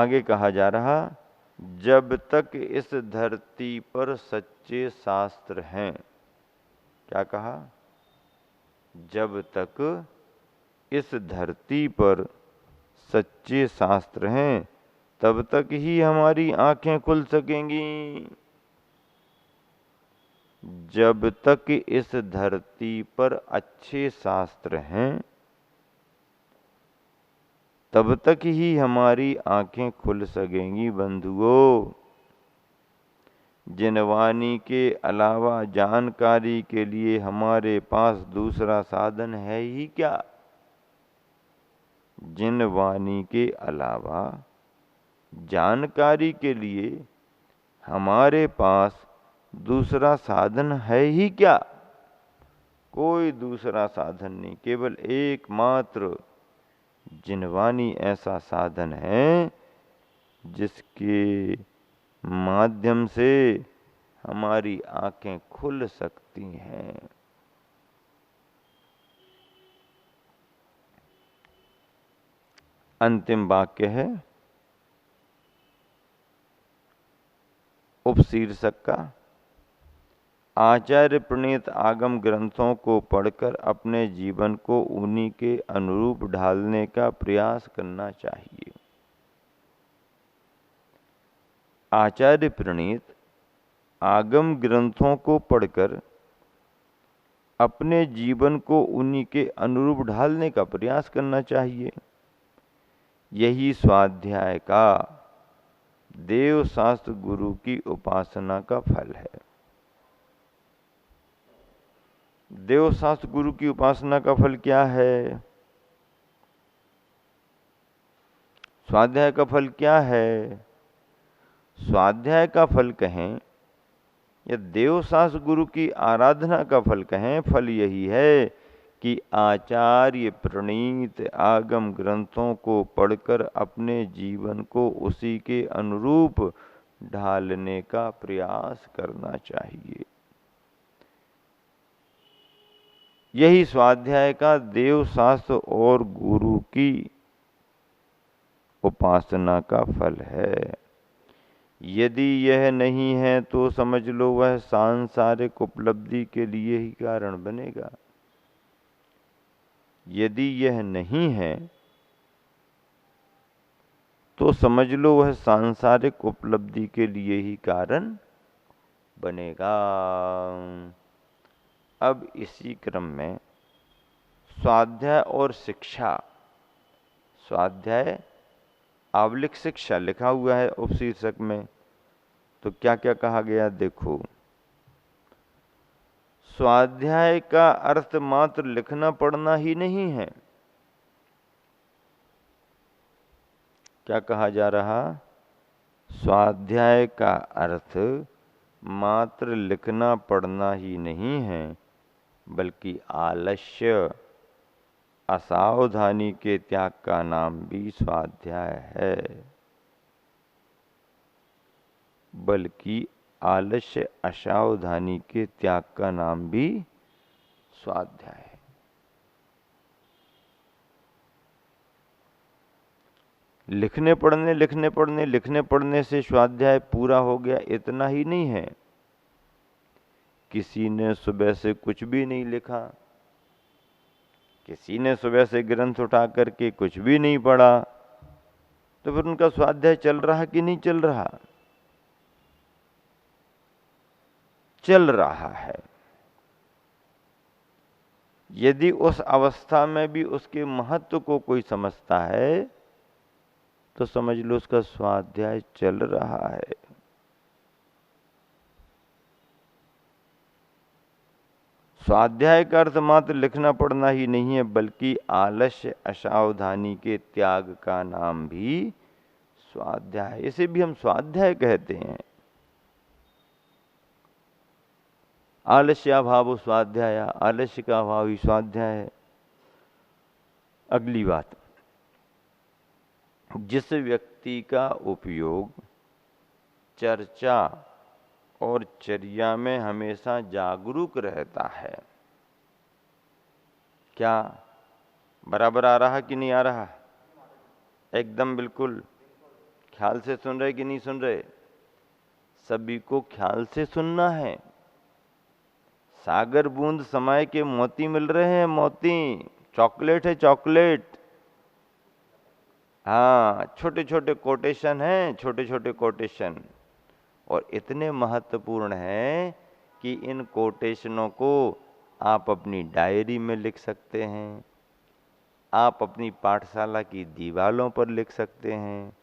आगे कहा जा रहा, जब तक इस धरती पर सच्चे शास्त्र हैं। क्या कहा? जब तक इस धरती पर सच्चे शास्त्र हैं तब तक ही हमारी आंखें खुल सकेंगी। जब तक इस धरती पर अच्छे शास्त्र हैं तब तक ही हमारी आंखें खुल सकेंगी। बंधुओं, जिन वाणी के अलावा जानकारी के लिए हमारे पास दूसरा साधन है ही क्या? जिन वाणी के अलावा जानकारी के लिए हमारे पास दूसरा साधन है ही क्या? कोई दूसरा साधन नहीं, केवल एकमात्र जिनवाणी ऐसा साधन है जिसके माध्यम से हमारी आंखें खुल सकती हैं। अंतिम वाक्य है उपशीर्षक का, आचार्य प्रणीत आगम ग्रंथों को पढ़कर अपने जीवन को उन्हीं के अनुरूप ढालने का प्रयास करना चाहिए। आचार्य प्रणीत आगम ग्रंथों को पढ़कर अपने जीवन को उन्हीं के अनुरूप ढालने का प्रयास करना चाहिए। यही स्वाध्याय का देव शास्त्र गुरु की उपासना का फल है। देव शास्त्र गुरु की उपासना का फल क्या है? स्वाध्याय का फल क्या है? स्वाध्याय का फल कहें या देव शास्त्र गुरु की आराधना का फल कहें, फल यही है कि आचार्य प्रणीत आगम ग्रंथों को पढ़कर अपने जीवन को उसी के अनुरूप ढालने का प्रयास करना चाहिए। यही स्वाध्याय का देव शास्त्र और गुरु की उपासना का फल है। यदि यह नहीं है तो समझ लो वह सांसारिक उपलब्धि के लिए ही कारण बनेगा। यदि यह नहीं है तो समझ लो वह सांसारिक उपलब्धि के लिए ही कारण बनेगा। अब इसी क्रम में स्वाध्याय और शिक्षा, स्वाध्याय आवलिक शिक्षा लिखा हुआ है उपशीर्षक में। तो क्या क्या कहा गया देखो। स्वाध्याय का अर्थ मात्र लिखना पढ़ना ही नहीं है। क्या कहा जा रहा? स्वाध्याय का अर्थ मात्र लिखना पढ़ना ही नहीं है, बल्कि आलस्य असावधानी के त्याग का नाम भी स्वाध्याय है। बल्कि आलस्य असावधानी के त्याग का नाम भी स्वाध्याय है। लिखने पढ़ने से स्वाध्याय पूरा हो गया इतना ही नहीं है। किसी ने सुबह से कुछ भी नहीं लिखा, किसी ने सुबह से ग्रंथ उठा करके कुछ भी नहीं पढ़ा, तो फिर उनका स्वाध्याय चल रहा कि नहीं चल रहा? चल रहा है। यदि उस अवस्था में भी उसके महत्व को कोई समझता है तो समझ लो उसका स्वाध्याय चल रहा है। स्वाध्याय का अर्थ मात्र लिखना पढ़ना ही नहीं है, बल्कि आलस्य असावधानी के त्याग का नाम भी स्वाध्याय। इसे भी हम स्वाध्याय कहते हैं। आलस्याभाव स्वाध्याय, आलस्य का अभाव ही स्वाध्याय है। अगली बात, जिस व्यक्ति का उपयोग चर्चा और चर्या में हमेशा जागरूक रहता है, क्या बराबर आ रहा कि नहीं आ रहा? एकदम बिल्कुल। ख्याल से सुन रहे कि नहीं सुन रहे? सभी को ख्याल से सुनना है। सागर बूंद समाये के मोती मिल रहे हैं, मोती, चॉकलेट है चॉकलेट। हाँ, छोटे छोटे कोटेशन हैं, छोटे छोटे कोटेशन, और इतने महत्वपूर्ण हैं कि इन कोटेशनों को आप अपनी डायरी में लिख सकते हैं, आप अपनी पाठशाला की दीवारों पर लिख सकते हैं,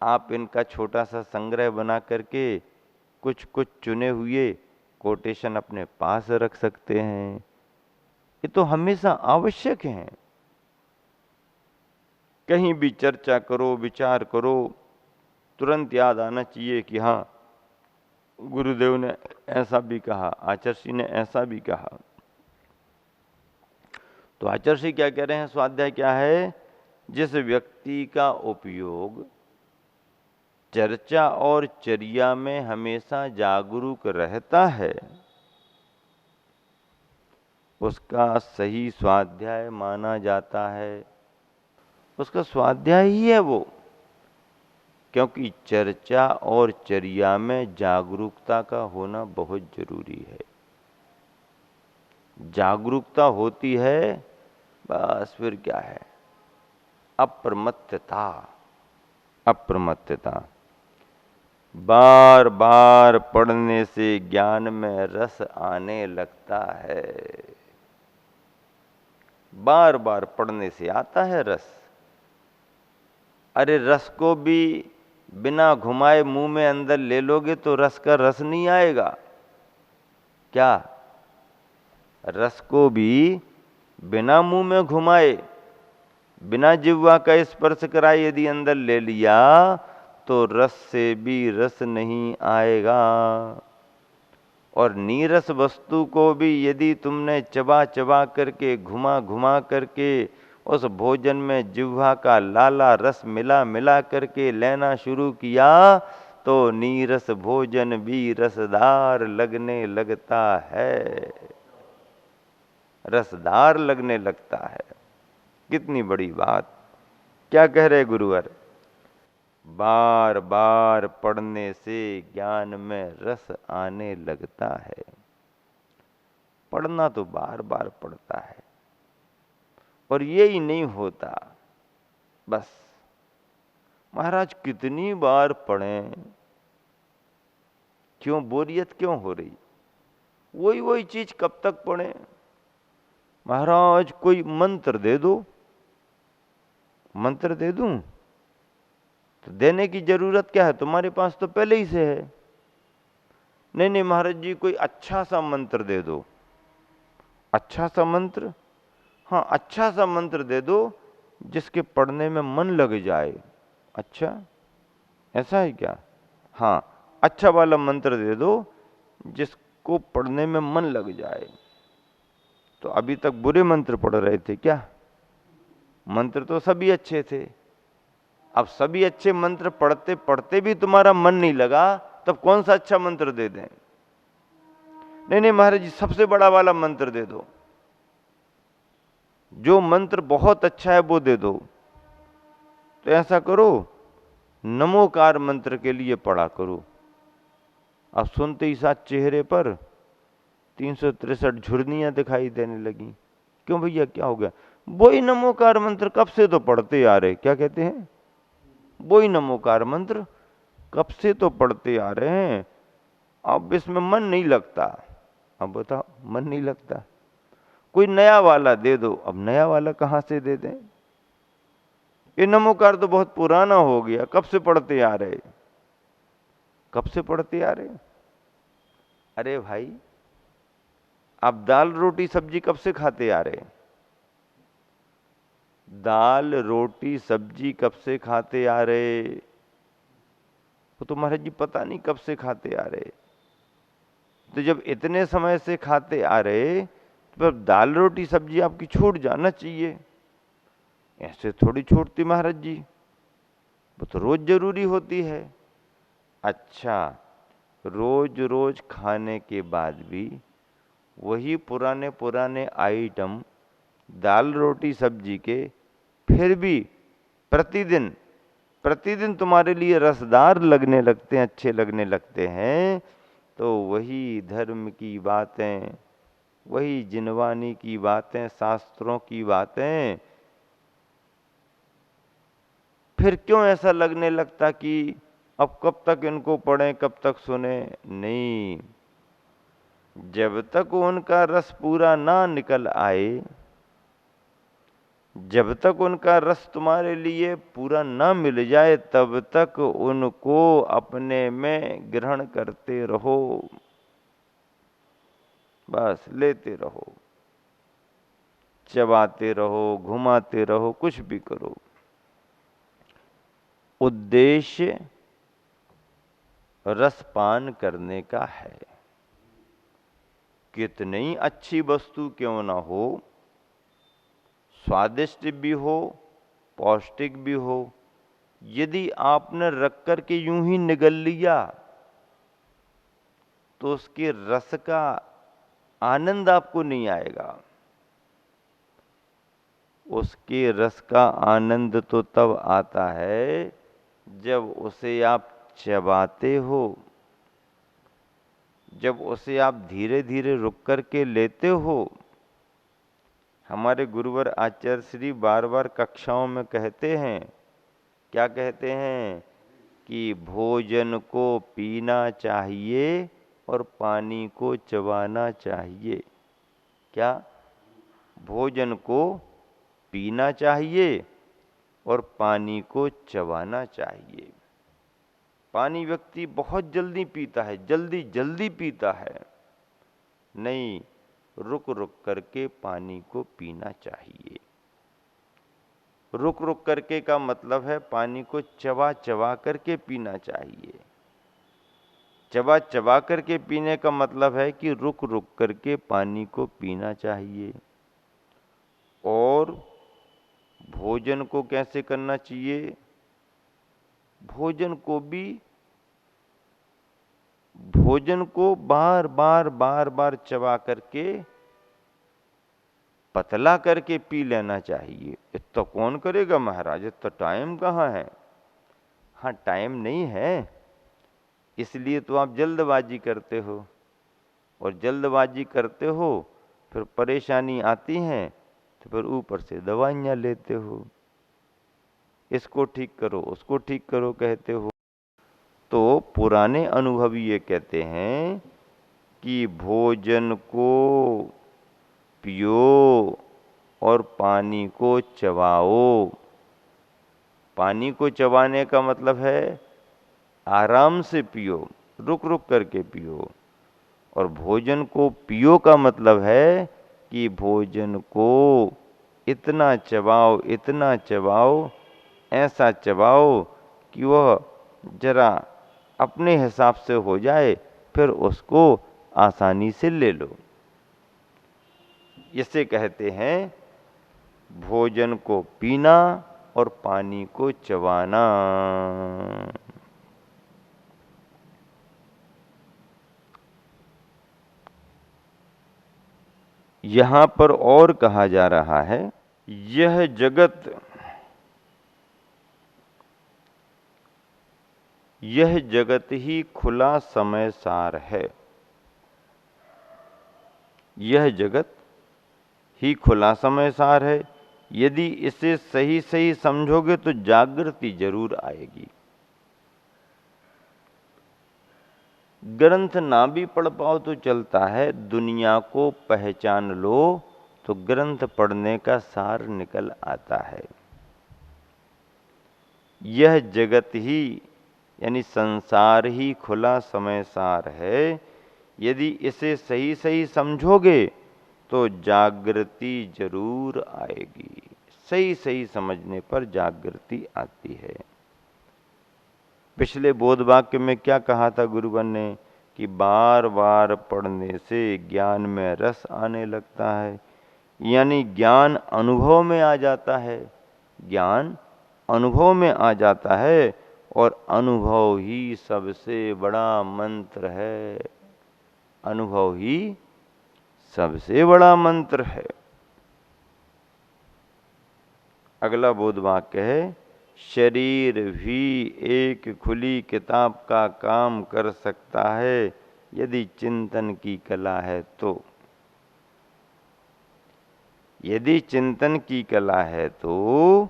आप इनका छोटा सा संग्रह बना करके कुछ कुछ चुने हुए कोटेशन अपने पास रख सकते हैं। ये तो हमेशा आवश्यक है। कहीं भी चर्चा करो, विचार करो, तुरंत याद आना चाहिए कि हाँ, गुरुदेव ने ऐसा भी कहा, आचार्य ने ऐसा भी कहा। तो आचार्य क्या कह रहे हैं? स्वाध्याय क्या है? जिस व्यक्ति का उपयोग चर्चा और चर्या में हमेशा जागरूक रहता है, उसका सही स्वाध्याय माना जाता है। उसका स्वाध्याय ही है वो, क्योंकि चर्चा और चर्या में जागरूकता का होना बहुत जरूरी है। जागरूकता होती है, बस फिर क्या है? अप्रमत्तता। अप्रमत्तता। बार बार पढ़ने से ज्ञान में रस आने लगता है। बार बार पढ़ने से आता है रस। अरे रस को भी बिना घुमाए मुंह में अंदर ले लोगे तो रस का रस नहीं आएगा क्या? रस को भी बिना मुंह में घुमाए, बिना जिह्वा का स्पर्श कराए यदि अंदर ले लिया तो रस से भी रस नहीं आएगा। और नीरस वस्तु को भी यदि तुमने चबा चबा करके, घुमा घुमा करके उस भोजन में जिह्वा का लाला रस मिला मिला करके लेना शुरू किया तो नीरस भोजन भी रसदार लगने लगता है। रसदार लगने लगता है। कितनी बड़ी बात! क्या कह रहे गुरुवर? बार बार पढ़ने से ज्ञान में रस आने लगता है। पढ़ना तो बार बार पढ़ता है, और यही नहीं होता। बस महाराज कितनी बार पढ़ें, क्यों बोरियत क्यों हो रही? वही वही चीज कब तक पढ़ें? महाराज कोई मंत्र दे दो। मंत्र दे दूं? तो देने की जरूरत क्या है? तुम्हारे पास तो पहले ही से है। नहीं नहीं महाराज जी, कोई अच्छा सा मंत्र दे दो। अच्छा सा मंत्र? हाँ, अच्छा सा मंत्र दे दो जिसके पढ़ने में मन लग जाए। अच्छा, ऐसा है क्या? हाँ, अच्छा वाला मंत्र दे दो जिसको पढ़ने में मन लग जाए। तो अभी तक बुरे मंत्र पढ़ रहे थे क्या? मंत्र तो सभी अच्छे थे। अब सभी अच्छे मंत्र पढ़ते पढ़ते भी तुम्हारा मन नहीं लगा, तब कौन सा अच्छा मंत्र दे दें? नहीं नहीं महाराज जी, सबसे बड़ा वाला मंत्र दे दो। जो मंत्र बहुत अच्छा है वो दे दो। तो ऐसा करो, नमोकार मंत्र के लिए पढ़ा करो। अब सुनते ही साथ चेहरे पर 363 झुर्रियां दिखाई देने लगी। क्यों भैया, क्या हो गया? वही नमोकार मंत्र कब से तो पढ़ते आ रहे। क्या कहते हैं? वही नमोकार मंत्र कब से तो पढ़ते आ रहे हैं, अब इसमें मन नहीं लगता। अब बताओ, मन नहीं लगता। कोई नया वाला दे दो। अब नया वाला कहां से दे दें? ये नमोकार तो बहुत पुराना हो गया, कब से पढ़ते आ रहे। कब से पढ़ते आ रहे? अरे भाई, आप दाल रोटी सब्जी कब से खाते आ रहे? दाल रोटी सब्जी कब से खाते आ रहे? वो तो महाराज जी पता नहीं कब से खाते आ रहे। तो जब इतने समय से खाते आ रहे तो दाल रोटी सब्जी आपकी छूट जाना चाहिए। ऐसे थोड़ी छूटती महाराज जी, वो तो रोज जरूरी होती है। अच्छा, रोज रोज खाने के बाद भी वही पुराने पुराने आइटम दाल रोटी सब्जी के फिर भी प्रतिदिन प्रतिदिन तुम्हारे लिए रसदार लगने लगते हैं, अच्छे लगने लगते हैं, तो वही धर्म की बातें, वही जिनवानी की बातें, शास्त्रों की बातें फिर क्यों ऐसा लगने लगता कि अब कब तक इनको पढ़ें, कब तक सुने? नहीं, जब तक उनका रस पूरा ना निकल आए, जब तक उनका रस तुम्हारे लिए पूरा ना मिल जाए, तब तक उनको अपने में ग्रहण करते रहो, बस लेते रहो, चबाते रहो, घुमाते रहो, कुछ भी करो। उद्देश्य रसपान करने का है। कितनी अच्छी वस्तु क्यों ना हो, स्वादिष्ट भी हो, पौष्टिक भी हो, यदि आपने रख कर के यूं ही निगल लिया तो उसके रस का आनंद आपको नहीं आएगा। उसके रस का आनंद तो तब आता है जब उसे आप चबाते हो, जब उसे आप धीरे धीरे रुक कर के लेते हो। हमारे गुरुवर आचार्य श्री बार बार कक्षाओं में कहते हैं, क्या कहते हैं? कि भोजन को पीना चाहिए और पानी को चबाना चाहिए। क्या? भोजन को पीना चाहिए और पानी को चबाना चाहिए। पानी व्यक्ति बहुत जल्दी पीता है, जल्दी जल्दी पीता है, नहीं, रुक रुक करके पानी को पीना चाहिए। रुक रुक करके का मतलब है पानी को चबा चबा करके पीना चाहिए। चबा चबा करके पीने का मतलब है कि रुक रुक करके पानी को पीना चाहिए। और भोजन को कैसे करना चाहिए? भोजन को बार बार बार बार चबा करके पतला करके पी लेना चाहिए। इतना कौन करेगा महाराज, इतना टाइम कहाँ है? हाँ, टाइम नहीं है, इसलिए तो आप जल्दबाजी करते हो, और जल्दबाजी करते हो फिर परेशानी आती है तो फिर ऊपर से दवाइयाँ लेते हो, इसको ठीक करो, उसको ठीक करो कहते हो। तो पुराने अनुभवी ये कहते हैं कि भोजन को पियो और पानी को चबाओ। पानी को चबाने का मतलब है आराम से पियो, रुक रुक करके पियो। और भोजन को पियो का मतलब है कि भोजन को इतना चबाओ, इतना चबाओ, ऐसा चबाओ कि वह जरा अपने हिसाब से हो जाए, फिर उसको आसानी से ले लो। इसे कहते हैं भोजन को पीना और पानी को चबाना। यहां पर और कहा जा रहा है, यह जगत ही खुला समय सार है। यह जगत ही खुला समय सार है। यदि इसे सही सही समझोगे तो जागृति जरूर आएगी। ग्रंथ ना भी पढ़ पाओ तो चलता है, दुनिया को पहचान लो तो ग्रंथ पढ़ने का सार निकल आता है। यह जगत ही यानी संसार ही खुला समय सार है। यदि इसे सही सही समझोगे तो जागृति जरूर आएगी। सही सही समझने पर जागृति आती है। पिछले बोध वाक्य में क्या कहा था गुरुवर ने कि बार बार पढ़ने से ज्ञान में रस आने लगता है, यानी ज्ञान अनुभव में आ जाता है। ज्ञान अनुभव में आ जाता है और अनुभव ही सबसे बड़ा मंत्र है। अनुभव ही सबसे बड़ा मंत्र है। अगला बोध वाक्य है, शरीर भी एक खुली किताब का काम कर सकता है यदि चिंतन की कला है तो। यदि चिंतन की कला है तो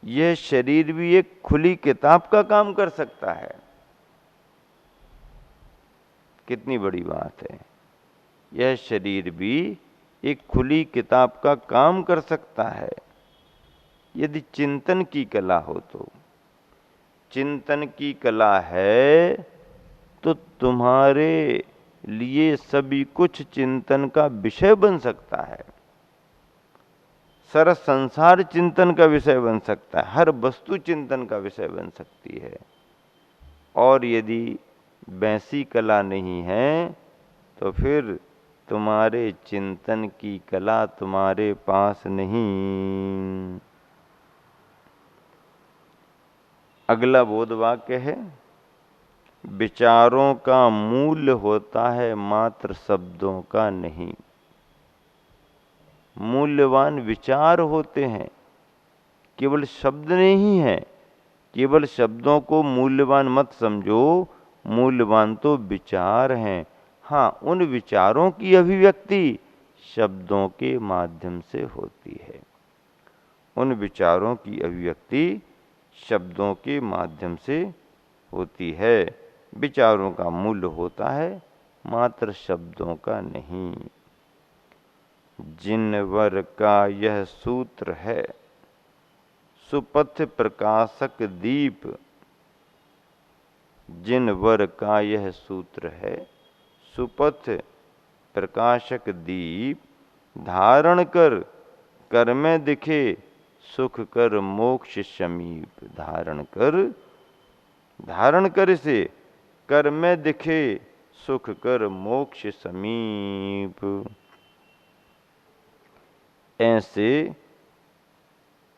यह शरीर भी एक खुली किताब का काम कर सकता है। कितनी बड़ी बात है। यह शरीर भी एक खुली किताब का काम कर सकता है यदि चिंतन की कला हो तो। चिंतन की कला है तो तुम्हारे लिए सभी कुछ चिंतन का विषय बन सकता है। सारा संसार चिंतन का विषय बन सकता है, हर वस्तु चिंतन का विषय बन सकती है। और यदि वैसी कला नहीं है तो फिर तुम्हारे चिंतन की कला तुम्हारे पास नहीं। अगला बोध वाक्य है, विचारों का मूल्य होता है मात्र शब्दों का नहीं। मूल्यवान विचार होते हैं, केवल शब्द नहीं है। केवल शब्दों को मूल्यवान मत समझो, मूल्यवान तो विचार हैं। हाँ, उन विचारों की अभिव्यक्ति शब्दों के माध्यम से होती है। उन विचारों की अभिव्यक्ति शब्दों के माध्यम से होती है। विचारों का मूल्य होता है मात्र शब्दों का नहीं। जिनवर का यह सूत्र है, सुपथ प्रकाशक दीप। जिनवर का यह सूत्र है, सुपथ प्रकाशक दीप। धारण कर में दिखे, सुख कर मोक्ष समीप। धारण कर से कर में दिखे, सुख कर मोक्ष समीप।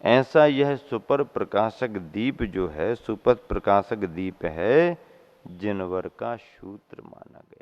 ऐसा यह सुपर प्रकाशक दीप जो है, सुपथ प्रकाशक दीप है, जिनवर का सूत्र माना गया।